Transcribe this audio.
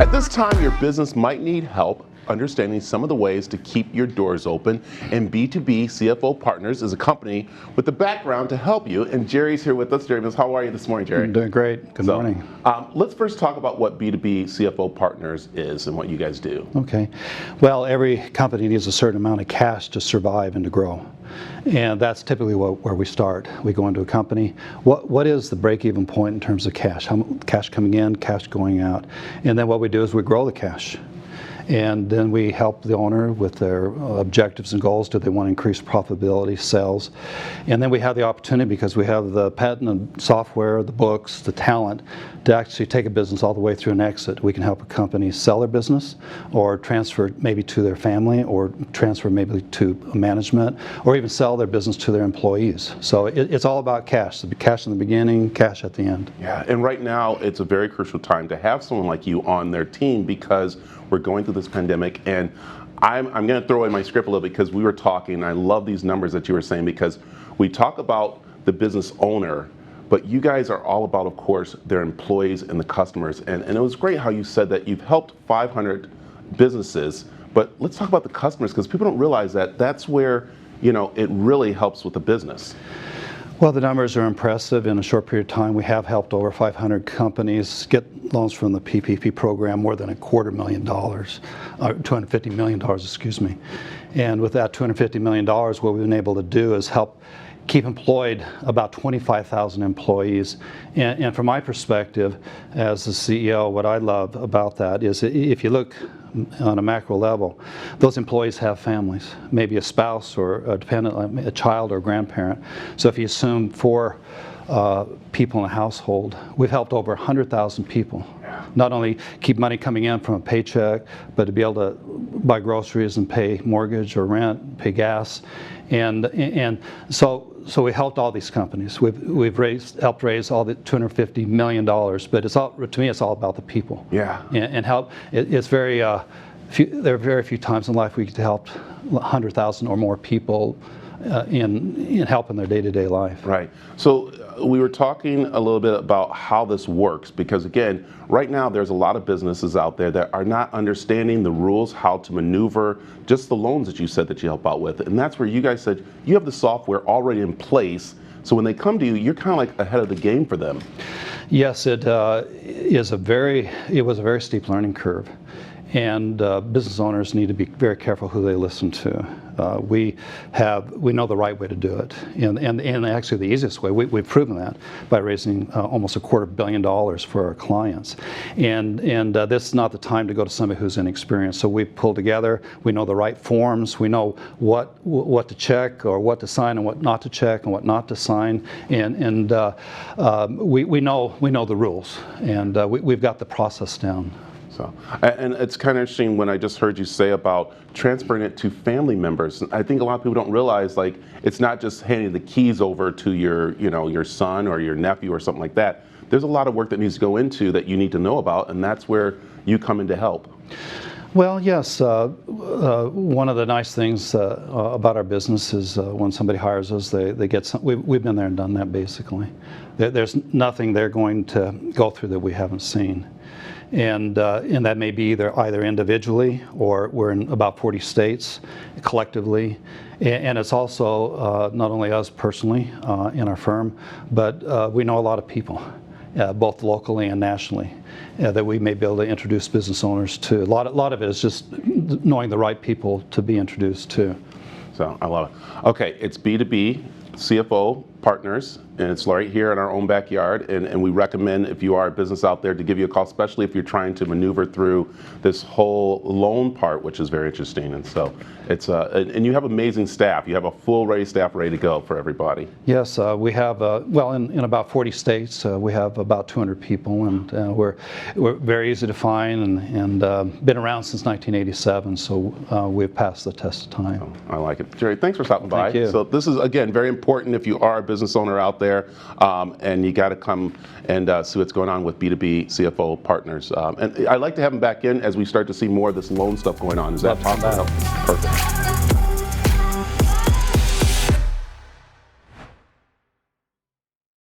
At this time, your business might need help understanding some of the ways to keep your doors open, and B2B CFO Partners is a company with the background to help you, and Jerry's here with us. Jerry, how are you this morning, Jerry? I'm doing great. Good morning. Let's first talk about what B2B CFO Partners is and what you guys do. Okay. Well, every company needs a certain amount of cash to survive and to grow. And that's typically where we start. We go into a company. What is the break-even point in terms of cash? How much cash coming in, cash going out? And then what we do is we grow the cash. And then we help the owner with their objectives and goals. Do they want to increase profitability, sales? And then we have the opportunity, because we have the patented software, the books, the talent, to actually take a business all the way through an exit. We can help a company sell their business, or transfer maybe to their family, or transfer maybe to management, or even sell their business to their employees. So it's all about cash. Cash in the beginning, cash at the end. Yeah, and right now it's a very crucial time to have someone like you on their team, because we're going through this pandemic, and I'm going to throw in my script a little bit, because we were talking, and I love these numbers that you were saying, because we talk about the business owner, but you guys are all about, of course, their employees and the customers. And it was great how you said that you've helped 500 businesses, but let's talk about the customers, because people don't realize that that's where, it really helps with the business. Well, the numbers are impressive. In a short period of time, we have helped over 500 companies get loans from the PPP program, more than $250 million, $250 million, excuse me. And with that $250 million, what we've been able to do is help keep employed about 25,000 employees. And from my perspective, as the CEO, what I love about that is, if you look on a macro level, those employees have families, maybe a spouse or a dependent, a child or a grandparent. So if you assume 4 people in a household, we've helped over 100,000 people. Not only keep money coming in from a paycheck, but to be able to buy groceries and pay mortgage or rent, pay gas. And so we helped all these companies. We've helped raise all the $250 million, but it's all, to me, it's all about the people. Yeah. And help. It's very there are very few times in life we get to help 100,000 or more people in helping their day-to-day life. Right. So we were talking a little bit about how this works, because again, right now there's a lot of businesses out there that are not understanding the rules, how to maneuver just the loans that you said that you help out with. And that's where you guys said you have the software already in place, so when they come to you, you're kind of like ahead of the game for them. Yes, it was a very steep learning curve. And business owners need to be very careful who they listen to. We know the right way to do it, and actually the easiest way. We've proven that by raising almost $250 million for our clients. And this is not the time to go to somebody who's inexperienced. So we pulled together. We know the right forms. We know what to check, or what to sign, and what not to check, and what not to sign. And we know the rules, and we've got the process down. And it's kind of interesting when I just heard you say about transferring it to family members. I think a lot of people don't realize, like, it's not just handing the keys over to your son or your nephew or something like that. There's a lot of work that needs to go into that you need to know about, and that's where you come in to help. Well, yes. One of the nice things about our business is when somebody hires us, they get some. We've been there and done that, basically. There's nothing they're going to go through that we haven't seen. And that may be either individually, or we're in about 40 states collectively. And it's also not only us personally in our firm, but we know a lot of people, both locally and nationally, that we may be able to introduce business owners to. A lot of it is just knowing the right people to be introduced to. So I love it. Okay, it's B2B CFO Partners, and it's right here in our own backyard, and we recommend, if you are a business out there, to give you a call, especially if you're trying to maneuver through this whole loan part, which is very interesting. And so it's and you have amazing staff. You have a full ready staff ready to go for everybody. Yes, we have in about 40 states we have about 200 people, and we're very easy to find, and been around since 1987, so we've passed the test of time. Oh, I like it. Jerry, thanks for stopping by. Thank you. So this is, again, very important if you are a business owner out there, and you got to come and see what's going on with B2B CFO Partners. And I'd like to have them back in as we start to see more of this loan stuff going on. Is that possible? Perfect.